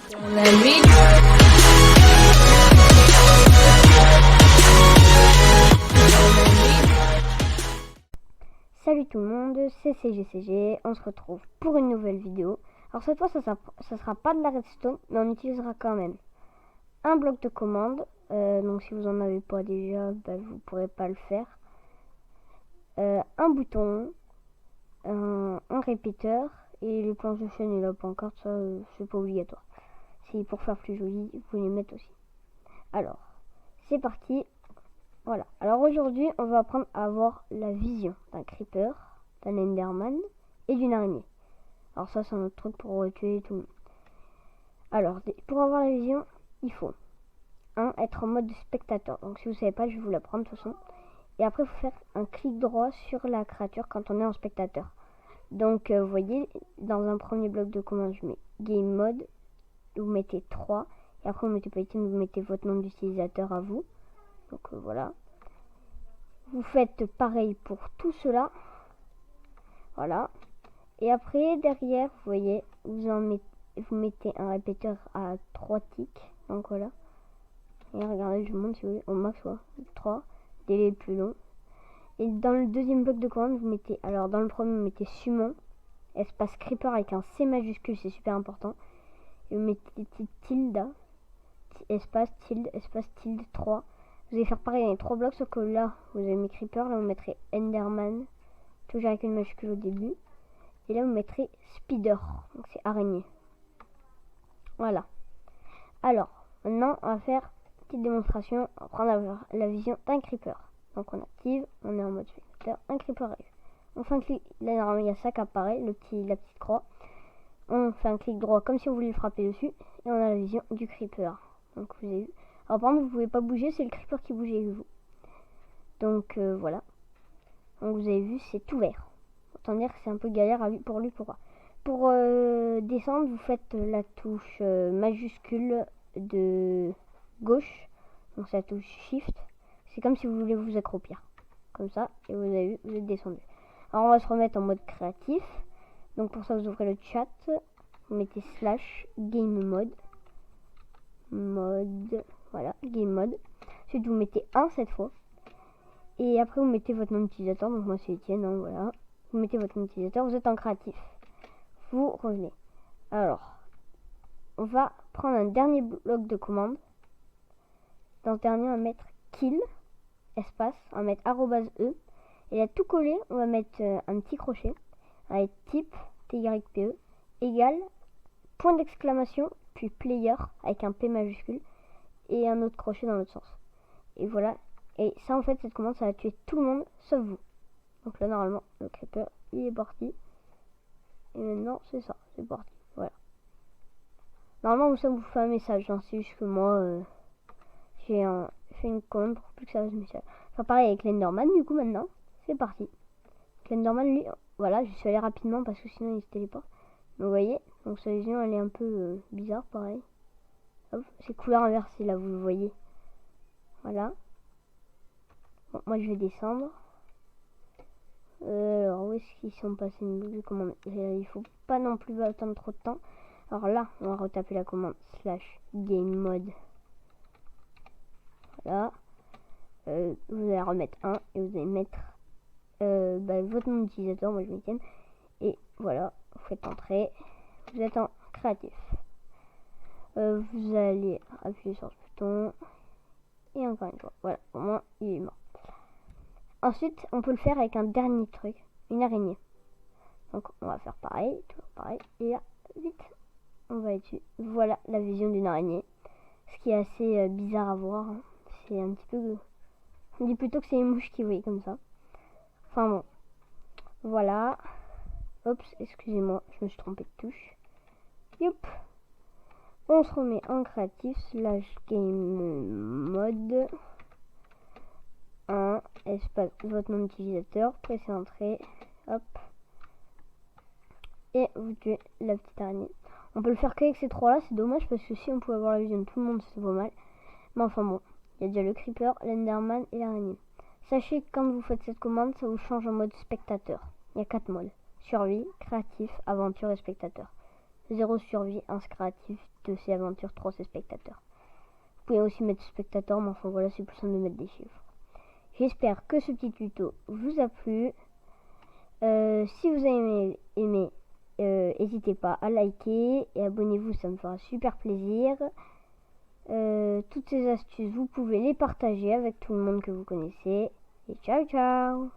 Salut tout le monde, c'est CGCG, on se retrouve pour une nouvelle vidéo. Alors cette fois ça sera pas de la redstone, mais on utilisera quand même un bloc de commande. Donc si vous en avez pas déjà, vous pourrez pas le faire. Un bouton, un répéteur et les planches de chaîne et la pancarte, ça c'est pas obligatoire. C'est pour faire plus joli, vous pouvez les mettre aussi. Alors, c'est parti. Voilà, alors aujourd'hui on va apprendre à avoir la vision d'un creeper, d'un enderman et d'une araignée. Alors ça c'est un autre truc pour tuer tout le monde. Alors pour avoir la vision, il faut être en mode spectateur. Donc si vous savez pas, je vais vous l'apprendre de toute façon. Et après il faut faire un clic droit sur la créature quand on est en spectateur. Donc vous voyez, dans un premier bloc de commande je mets game mode, vous mettez 3 et après vous mettez Python, vous mettez votre nom d'utilisateur à vous. Donc voilà. Vous faites pareil pour tout cela. Voilà. Et après, derrière, vous voyez, vous mettez un répéteur à 3 ticks. Donc voilà. Et regardez, je vous montre si vous voulez, au max, 3. Délai le plus long. Et dans le deuxième bloc de commande, vous mettez, alors dans le premier, vous mettez summon, espace creeper avec un C majuscule, c'est super important. Et vous mettez tilde, espace tilde 3. Vous allez faire pareil dans les 3 blocs, sauf que là, vous avez mis creeper, là vous mettrez enderman, toujours avec une majuscule au début. Et là vous mettrez spider, donc c'est araignée. Voilà. Alors, maintenant on va faire une petite démonstration, on va prendre la vision d'un creeper. Donc on active, on est en mode spectateur, un creeper arrive. On fait un clic, là normalement il y a ça qui apparaît, la petite croix. On fait un clic droit comme si vous vouliez le frapper dessus, et on a la vision du creeper. Donc vous avez vu. Alors par contre vous pouvez pas bouger, c'est le creeper qui bouge avec vous. Donc voilà. Donc vous avez vu, c'est tout vert. Autant dire que c'est un peu galère pour lui. Pourquoi? Pour descendre, vous faites la touche majuscule de gauche. Donc c'est la touche shift. C'est comme si vous voulez vous accroupir. Comme ça, et vous avez vu, vous êtes descendu. Alors on va se remettre en mode créatif. Donc pour ça vous ouvrez le chat. Vous mettez / game mode. Voilà, game mode. Ensuite vous mettez 1 cette fois. Et après vous mettez votre nom d'utilisateur. Donc moi c'est Etienne, hein, voilà. Vous mettez votre nom d'utilisateur, vous êtes en créatif. Vous revenez. Alors, on va prendre un dernier bloc de commande. Dans ce dernier, on va mettre kill, espace, on va mettre @e. Et là tout collé, on va mettre un petit crochet avec type TYPE égale point d'exclamation puis player avec un P majuscule et un autre crochet dans l'autre sens. Et voilà. Et ça en fait cette commande ça va tuer tout le monde sauf vous. Donc là normalement le creeper il est parti. Et maintenant c'est ça, c'est parti. Voilà. Normalement ça vous fait un message, hein. C'est juste que moi j'ai fait une commande pour plus que ça fasse message. Enfin pareil avec l'enderman du coup maintenant. C'est parti. L'enderman lui, voilà, je suis allé rapidement parce que sinon il se téléporte. Mais vous voyez, donc sa vision elle est un peu bizarre pareil. Hop, c'est couleur inversée là, vous le voyez. Voilà. Bon, moi je vais descendre. Alors où est-ce qu'ils sont passés une boucle de commande? Il faut pas non plus attendre trop de temps. Alors là, on va retaper la commande / game mode. Voilà. Vous allez remettre 1 et vous allez mettre votre nom d'utilisateur, moi je m'étienne. Et voilà, vous faites entrer. Vous êtes en créatif. Vous allez appuyer sur ce bouton. Et encore une fois, voilà, au moins il est mort. Ensuite, on peut le faire avec un dernier truc, une araignée. Donc on va faire pareil, toujours pareil. Et là, vite, on va être dessus. Voilà la vision d'une araignée. Ce qui est assez bizarre à voir. Hein. C'est un petit peu... On dit plutôt que c'est une mouche qui brille comme ça. Enfin bon. Voilà. Oups, excusez-moi, je me suis trompé de touche. Youp. On se remet en créatif / game mode. 1 espace votre nom d'utilisateur, pressez entrée, hop, et vous tuez la petite araignée. On peut le faire qu'avec ces 3 là, c'est dommage parce que si on pouvait avoir la vision de tout le monde c'est pas mal. Mais enfin bon, il y a déjà le creeper, l'enderman et l'araignée. Sachez que quand vous faites cette commande, ça vous change en mode spectateur. Il y a 4 modes: survie, créatif, aventure et spectateur. 0 survie, 1 créatif, 2 c'est aventure, 3 c'est spectateur. Vous pouvez aussi mettre spectateur, mais enfin voilà, c'est plus simple de mettre des chiffres. J'espère que ce petit tuto vous a plu. Si vous avez aimé, n'hésitez pas à liker et abonnez-vous, ça me fera super plaisir. Toutes ces astuces, vous pouvez les partager avec tout le monde que vous connaissez. Et ciao ciao!